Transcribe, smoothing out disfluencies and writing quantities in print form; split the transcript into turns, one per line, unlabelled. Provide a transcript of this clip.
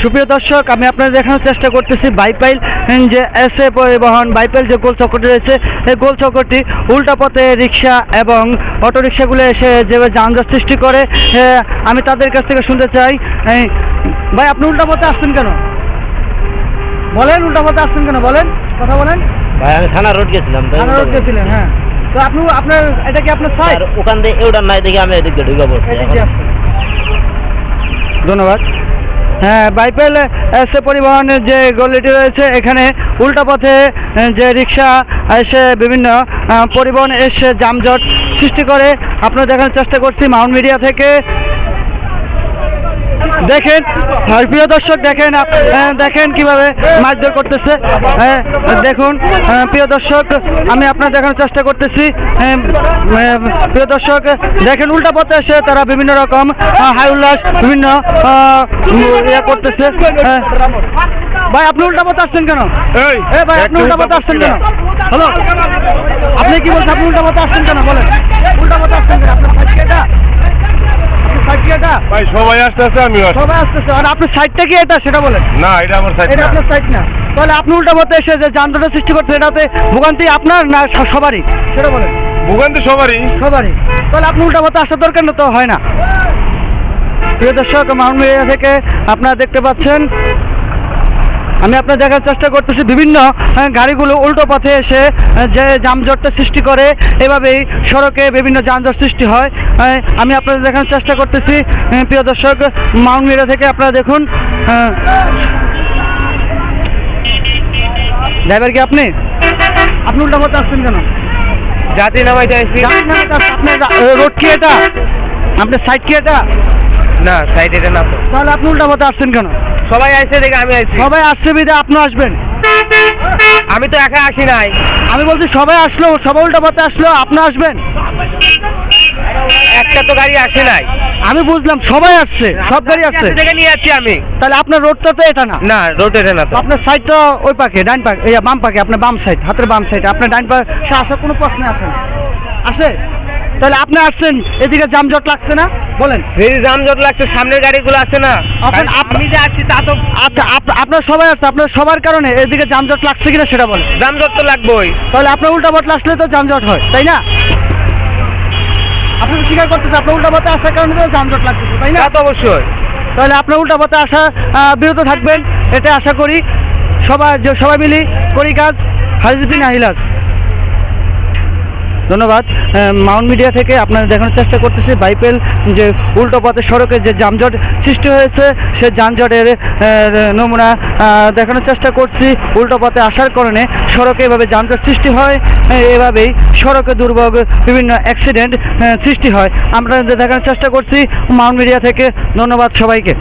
সুপ্রিয় দর্শক, আমি আপনাদের দেখানোর চেষ্টা করতেছি বাইপাইল যে এসএ পরিবহন বাইপাইল যে গোল চক্করটি রয়েছে, এই গোল চক্করটি উল্টা পথে রিক্সা এবং অটোরিক্সাগুলো এসে যেভাবে যানজট সৃষ্টি করে, আমি তাদের কাছ থেকে শুনতে চাই। ভাই, আপনি উল্টা পথে আসছেন কেন? বলেন, উল্টা পথে আসছেন কেন? বলেন, কথা বলেন।
ভাই, আমি থানা রোড গেছিলাম।
থানা রোড গেছিলেন? হ্যাঁ। তো আপনি আপনার এটা কি আপনার সাইড?
ওখান থেকে এওটা নাই দেখে আমি এদিক দিয়ে ঢুকে পড়ছি।
ধন্যবাদ। হ্যাঁ, বাইপাইল এসএ পরিবহনের যে গলিটি রয়েছে, এখানে উল্টা পথে যে রিক্সা এসে বিভিন্ন পরিবহন এসে যানজট সৃষ্টি করে। আপনারা দেখানোর চেষ্টা করছি মাউন্ট মিডিয়া থেকে। দেখেন, প্রিয় দর্শক, দেখেন কিভাবে মারধর করতেছে। দেখুন প্রিয় দর্শক, আমি আপনার দেখানোর চেষ্টা করতেছি। প্রিয় দর্শক, দেখেন উল্টা পথে এসে তারা বিভিন্ন রকম হাই উল্লাস বিভিন্ন ইয়ে করতেছে। ভাই, আপনি উল্টা পথে আসছেন কেন? ভাই, আপনি উল্টা পথে আসছেন কেন? হ্যালো, আপনি কি বলছেন? আপনি উল্টা পথে আসছেন কেন? বলেন, উল্টা পথে আসছেন কেন? আপনার সাইড কি এটা?
ভাই, সবাই আসতেছে, আমি
সবাই আসতেছে। আর আপনার সাইডটা কি এটা, সেটা বলেন।
না, এটা আমার সাইড
এটা
না।
আপনার সাইড না। তাহলে আপনি উল্টা পথে এসে যে যানজটের সৃষ্টি করতে, এটাতে ভোগান্তি আপনার না সবারই, সেটা বলেন।
ভোগান্তি সবারই।
তাহলে আপনি উল্টা পথে আসার দরকার না, তো হয় না। প্রিয় দর্শক, মাউন্ট মিডিয়া থেকে আপনারা দেখতে পাচ্ছেন, আমি আপনার দেখার চেষ্টা করতেছি বিভিন্ন গাড়িগুলো উল্টো পথে এসে যে যানজটটা সৃষ্টি করে, এভাবেই সড়কে বিভিন্ন যানজট সৃষ্টি হয়। আমি আপনাদের দেখানোর চেষ্টা করতেছি। প্রিয় দর্শক, মাউন্ট মিডিয়া থেকে আপনারা দেখুন। ড্রাইভার কি আপনি উল্টা পথে আসছেন কেন?
যাত্রী নামাইতে আসছি।
আপনার রোড কি এটা? আপনার সাইড কি এটা?
না, সাইড এটা না তো।
তাহলে আপনি উল্টা পথে আসছেন কেন?
সবাই আসছে দেখে আমি আসছি।
সবাই আসছে বিধে আপনি আসবেন?
আমি তো একা আসি নাই।
আমি বলছি সবাই আসলো, সবাই উল্টা পথে আসলো, আপনি আসবেন?
একটা তো গাড়ি আসে নাই।
আমি বুঝলাম, সবাই আসছে, সব গাড়ি আসছে
দেখে নিয়ে যাচ্ছি আমি।
তাহলে আপনার রোডটা তো এটা না।
না, রোড এটা না তো।
আপনার সাইডটা ওই পাকে, ডান পাকে, এই বাম পাকে, আপনার বাম সাইড, হাতের বাম সাইড, আপনার ডান পাশে আসার কোনো প্রশ্ন আসে না। আসে? তাহলে আপনি আসছেন, এদিকে যানজট লাগছে না? বলেন।
সেই যানজট লাগছে, সামনের গাড়িগুলো আছে না।
এখন
আমি যে আছি তা তো।
আচ্ছা, আপনার সবাই আসছে, আপনার সবার কারণে এদিকে যানজট লাগছে কিনা সেটা বলেন।
যানজট তো লাগবেই।
তাহলে আপনার উল্টা পথে আসলে তো যানজট হয়, তাই না? আপনি তো স্বীকার করতেছে আপনার উল্টা পথে আসার কারণে তো যানজট লাগতেছে, তাই না?
তা তো অবশ্যই।
তাহলে আপনার উল্টা পথে আসা বিরত থাকবেন, এটা আশা করি। সবাই মিলি করি কাজ, হারিজিদ্দিন আহিলাস। ধন্যবাদ। মাউন্ট মিডিয়া থেকে আপনাদের দেখানোর চেষ্টা করতেছি বাইপাইল যে উল্টো পথে সড়কে যে যানজট সৃষ্টি হয়েছে, সে যানজটের নমুনা দেখানোর চেষ্টা করছি। উল্টো পথে আসার কারণে সড়কে এভাবে যানজট সৃষ্টি হয়, এভাবেই সড়কে দুর্ভোগ বিভিন্ন অ্যাক্সিডেন্ট সৃষ্টি হয়। আমরা দেখানোর চেষ্টা করছি মাউন্ট মিডিয়া থেকে। ধন্যবাদ সবাইকে।